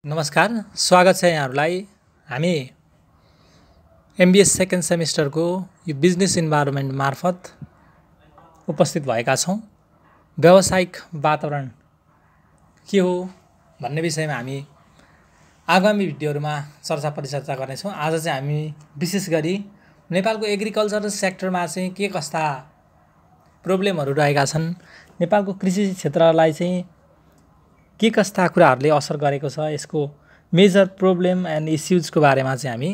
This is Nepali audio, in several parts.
नमस्कार, स्वागत छ यहाँहरूलाई। हामी एमबीएस सेकेन्ड सेमेस्टरको यो बिजनेस इन्भाइरोमेन्ट मार्फत उपस्थित भएका छौँ। व्यावसायिक वातावरण के हो भन्ने विषयमा हामी आगामी भिडियोहरूमा चर्चा परिचर्चा गर्नेछौँ। आज चाहिँ हामी विशेष गरी नेपालको एग्रिकल्चर सेक्टरमा चाहिँ के कस्ता प्रब्लमहरू रहेका छन्, नेपालको कृषि क्षेत्रलाई चाहिँ के कस्ता कुराहरूले असर गरेको छ, यसको मेजर प्रब्लम एन्ड इस्युजको बारेमा चाहिँ हामी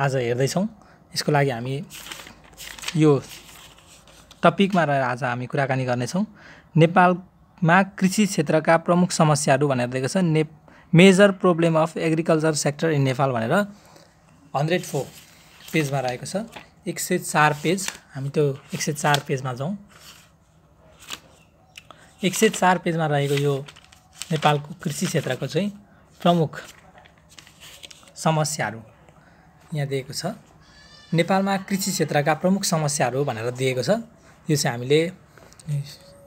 आज हेर्दैछौँ। यसको लागि हामी यो टपिकमा रहेर आज हामी कुराकानी गर्नेछौँ। नेपालमा कृषि क्षेत्रका प्रमुख समस्याहरू भनेर दिएको छ, major problem of agriculture sector in Nepal भनेर 104 पेजमा रहेको छ। 104 पेज, हामी त्यो 104 पेजमा जाउँ। 104 पेजमा रहेको यो नेपालको कृषि क्षेत्रको चाहिँ प्रमुख समस्याहरू यहाँ दिएको छ। नेपालमा कृषि क्षेत्रका प्रमुख समस्याहरू भनेर दिएको छ। यो चाहिँ हामीले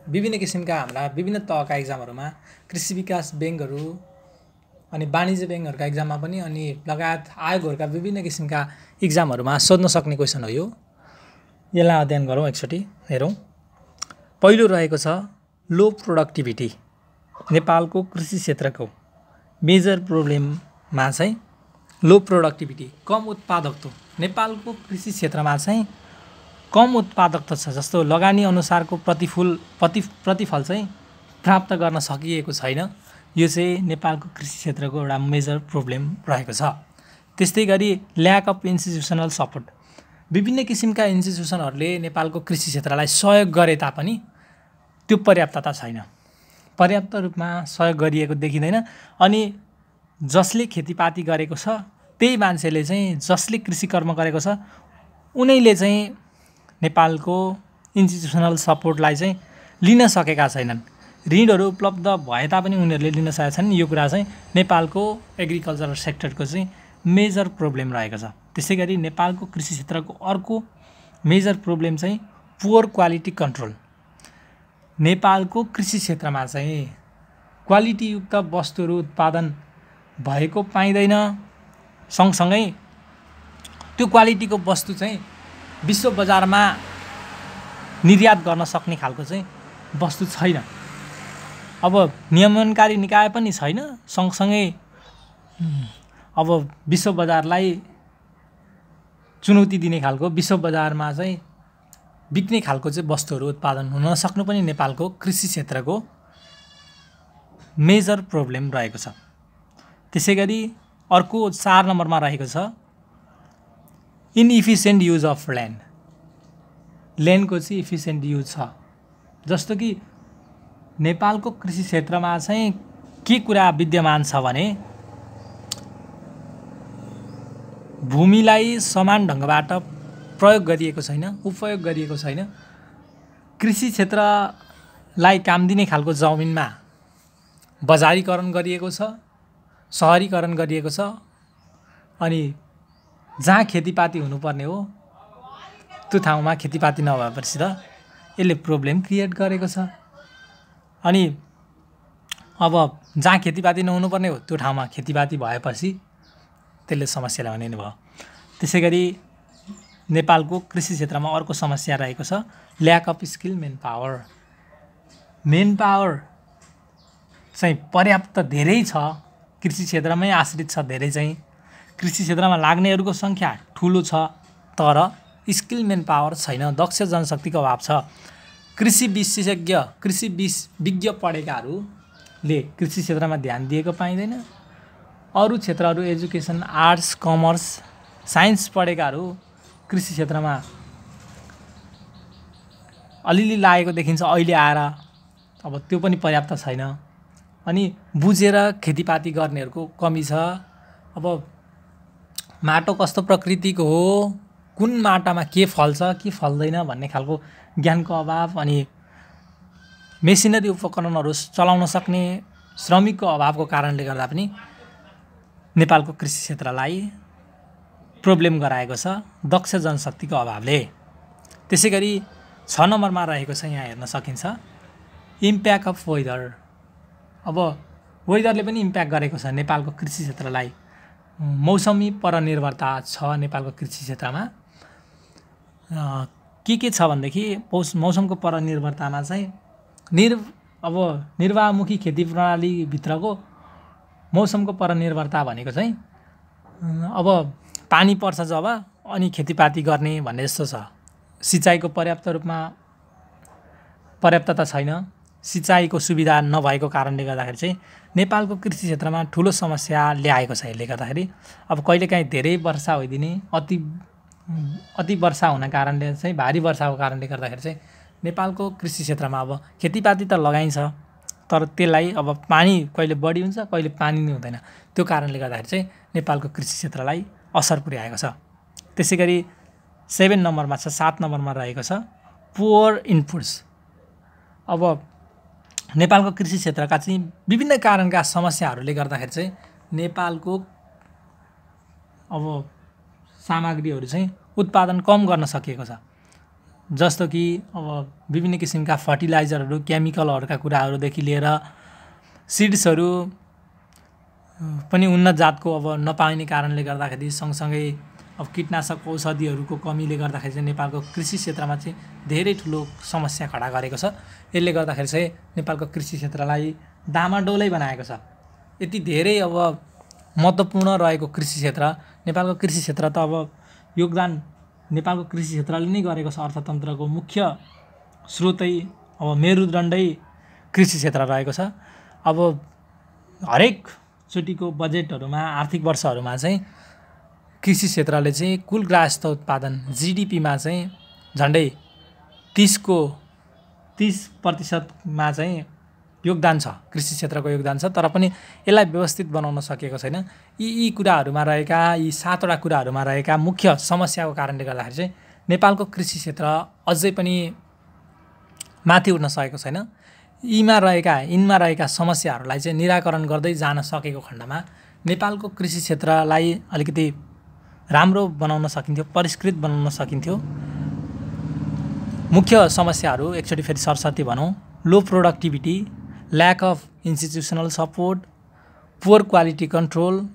विभिन्न किसिमका हाम्रा विभिन्न तहका एक्जामहरूमा कृषि विकास ब्याङ्कहरू अनि वाणिज्य ब्याङ्कहरूका एक्जाममा पनि अनि लगायत आयोगहरूका विभिन्न किसिमका एक्जामहरूमा सोध्न सक्ने क्वेसन हो। यसलाई अध्ययन गरौँ, एकचोटि हेरौँ। पहिलो रहेको छ लो प्रोडक्टिभिटी। नेपालको कृषि क्षेत्रको मेजर प्रब्लममा चाहिँ लो प्रोडक्टिभिटी, कम उत्पादकत्व। नेपालको कृषि क्षेत्रमा चाहिँ कम उत्पादकत्व छ, जस्तो लगानी अनुसारको प्रतिफल चाहिँ प्राप्त गर्न सकिएको छैन। यो चाहिँ नेपालको कृषि क्षेत्रको एउटा मेजर प्रब्लम रहेको छ। त्यस्तै गरी ल्याक अफ इन्स्टिट्युसनल सपोर्ट। विभिन्न किसिमका इन्स्टिट्युसनहरूले नेपालको कृषि क्षेत्रलाई सहयोग गरे तापनि त्यो पर्याप्तता छैन, पर्याप्त रूपमा सहयोग गरिएको देखिँदैन। अनि जसले खेतीपाती गरेको छ त्यही मान्छेले चाहिँ, जसले कृषि कर्म गरेको छ उनैले चाहिँ नेपालको इन्स्टिट्युसनल सपोर्टलाई चाहिँ लिन सकेका छैनन्। ऋणहरू उपलब्ध भए तापनि उनीहरूले लिन सकेका छैनन्। यो कुरा चाहिँ नेपालको एग्रिकल्चर सेक्टरको चाहिँ मेजर प्रब्लम रहेको छ। त्यसै गरी नेपालको कृषि क्षेत्रको अर्को मेजर प्रब्लम चाहिँ पुवर क्वालिटी कन्ट्रोल। नेपालको कृषि क्षेत्रमा चाहिँ क्वालिटीयुक्त वस्तुहरू उत्पादन भएको पाइँदैन। सँगसँगै त्यो क्वालिटीको वस्तु चाहिँ विश्व बजारमा निर्यात गर्न सक्ने खालको चाहिँ वस्तु छैन। अब नियमनकारी निकाय पनि छैन, सँगसँगै अब विश्व बजारलाई चुनौती दिने खालको, विश्व बजारमा चाहिँ बिक्ने खालको चाहिँ वस्तुहरू उत्पादन हुन सक्नु पनि नेपालको कृषि क्षेत्रको मेजर प्रब्लम रहेको छ। त्यसै गरी अर्को 4 नम्बरमा रहेको छ इनइफिसियन्ट युज अफ ल्यान्ड। ल्यान्डको चाहिँ इफिसियन्ट युज छ। जस्तो कि नेपालको कृषि क्षेत्रमा चाहिँ के कुरा विद्यमान छ भने भूमिलाई समान ढङ्गबाट प्रयोग गरिएको छैन, उपयोग गरिएको छैन। कृषि क्षेत्रलाई काम दिने खालको जमिनमा बजारीकरण गरिएको छ, सहरीकरण गरिएको छ। अनि जहाँ खेतीपाती हुनुपर्ने हो त्यो ठाउँमा खेतीपाती नभएपछि त यसले प्रब्लम क्रिएट गरेको छ। अनि अब जहाँ खेतीपाती नहुनुपर्ने हो त्यो ठाउँमा खेतीपाती भएपछि त्यसले समस्या ल्याउने नै भयो। त्यसै गरी नेपालको कृषि क्षेत्रमा अर्को समस्या रहेको छ lack of skill manpower. Manpower चाहिँ पर्याप्त धेरै छ, कृषि क्षेत्रमै आश्रित छ धेरै चाहिँ। कृषि क्षेत्रमा लाग्नेहरूको सङ्ख्या ठुलो छ तर स्किल मेन पावर छैन, दक्ष जनशक्तिको अभाव छ। कृषि विशेषज्ञ, कृषि विज्ञ पढेकाहरूले कृषि क्षेत्रमा ध्यान दिएको पाइँदैन। अरू क्षेत्रहरू एजुकेसन, आर्ट्स, कमर्स, साइन्स पढेकाहरू कृषि क्षेत्रमा अलिअलि लागेको देखिन्छ अहिले आएर, अब त्यो पनि पर्याप्त छैन। अनि बुझेर खेतीपाती गर्नेहरूको कमी छ। अब माटो कस्तो प्रकृतिको हो, कुन माटामा के फल्छ के फल्दैन भन्ने खालको ज्ञानको अभाव, अनि मेसिनरी उपकरणहरू चलाउन सक्ने श्रमिकको अभावको कारणले गर्दा पनि नेपालको कृषि क्षेत्रलाई प्रब्लम गराएको छ दक्ष जनशक्तिको अभावले। त्यसै गरी 6 नम्बरमा रहेको छ, यहाँ हेर्न सकिन्छ इम्प्याक्ट अफ वेदर। अब वेदरले पनि इम्प्याक्ट गरेको छ नेपालको कृषि क्षेत्रलाई। मौसमी परनिर्भरता छ नेपालको कृषि क्षेत्रमा। के छ भनेदेखि मौसमको परनिर्भरतामा चाहिँ निर्वाहमुखी खेती प्रणालीभित्रको मौसमको परनिर्भरता भनेको चाहिँ अब पानी पर्छ जब अनि खेतीपाती गर्ने भन्ने जस्तो छ। सिँचाइको पर्याप्तता छैन। सिँचाइको सुविधा नभएको कारणले गर्दाखेरि चाहिँ नेपालको कृषि क्षेत्रमा ठुलो समस्या ल्याएको छ। यसले गर्दाखेरि अब कहिलेकाहीँ धेरै वर्षा होइदिने, अति वर्षा हुन कारणले चाहिँ भारी वर्षाको कारणले गर्दाखेरि चाहिँ नेपालको कृषि क्षेत्रमा अब खेतीपाती त लगाइन्छ, तर त्यसलाई अब पानी कहिले बढी हुन्छ कहिले पानी नै हुँदैन। त्यो कारणले गर्दाखेरि चाहिँ नेपालको कृषि क्षेत्रलाई असर पुर्याएको छ। त्यसै गरी 7 नम्बरमा छ, 7 नम्बरमा रहेको छ पुअर इनपुट्स। अब नेपालको कृषि क्षेत्रका चाहिँ विभिन्न कारणका समस्याहरूले गर्दाखेरि चाहिँ नेपालको अब सामग्रीहरू चाहिँ उत्पादन कम गर्न सकिएको छ। जस्तो कि अब विभिन्न किसिमका फर्टिलाइजरहरू, केमिकलहरूका कुराहरूदेखि लिएर सिड्सहरू पनि उन्नत जातको अब नपाइने कारणले गर्दाखेरि, सँगसँगै अब कीटनाशक औषधिहरूको कमीले गर्दाखेरि चाहिँ नेपालको कृषि क्षेत्रमा चाहिँ धेरै ठुलो समस्या खडा गरेको छ। यसले गर्दाखेरि चाहिँ नेपालको कृषि क्षेत्रलाई डामाडोलै बनाएको छ। यति धेरै अब महत्त्वपूर्ण रहेको कृषि क्षेत्र, नेपालको कृषि क्षेत्र त अब योगदान नेपालको कृषि क्षेत्रले नै गरेको छ। अर्थतन्त्रको मुख्य स्रोतै अब मेरुदण्डै कृषि क्षेत्र रहेको छ। अब हरेक चोटिको बजेटहरूमा, आर्थिक वर्षहरूमा चाहिँ कृषि क्षेत्रले चाहिँ कुल ग्राहस्थ उत्पादन GDPमा चाहिँ झन्डै 30% चाहिँ योगदान छ, कृषि क्षेत्रको योगदान छ। तर पनि यसलाई व्यवस्थित बनाउन सकेको छैन। यी कुराहरूमा रहेका, यी 7वटा कुराहरूमा रहेका मुख्य समस्याको कारणले गर्दाखेरि चाहिँ नेपालको कृषि क्षेत्र अझै पनि माथि उठ्न सकेको छैन। यिनमा रहेका समस्याहरूलाई चाहिँ निराकरण गर्दै जान सकेको खण्डमा नेपालको कृषि क्षेत्रलाई अलिकति राम्रो बनाउन सकिन्थ्यो, परिष्कृत बनाउन सकिन्थ्यो। मुख्य समस्याहरू एकचोटि फेरि सरसर्ती भनौँ: low productivity, lack of institutional support, poor quality control,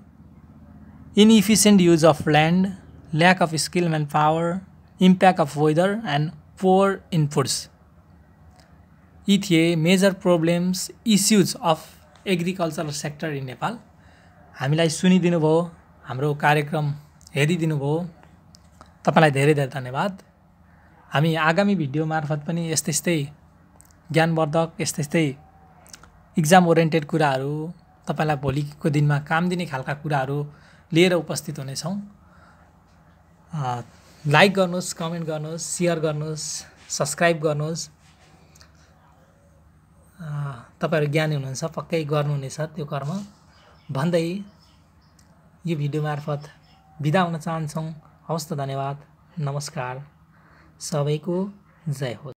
inefficient use of land, lack of skill manpower, impact of weather and poor inputs. यी थिए major problems, issues of agricultural sector in Nepal. हामीलाई सुनिदिनु भयो, हाम्रो कार्यक्रम हेरिदिनु भयो, तपाईँलाई धेरै धेरै धन्यवाद। हामी आगामी भिडियो मार्फत पनि यस्तै ज्ञानवर्धक, यस्तै इक्जाम ओरिएन्टेड कुराहरू, तपाईँलाई भोलिको दिनमा काम दिने खालका कुराहरू लिएर उपस्थित हुनेछौँ। लाइक गर्नुहोस्, कमेन्ट गर्नुहोस्, सेयर गर्नुहोस्, सब्सक्राइब गर्नुहोस्। तपाईँहरू ज्ञानी हुनुहुन्छ, पक्कै गर्नुहुनेछ त्यो कर्म भन्दै यो भिडियो मार्फत बिदा हुन चाहन्छौँ। हवस् त, धन्यवाद, नमस्कार, सबैको जय हो।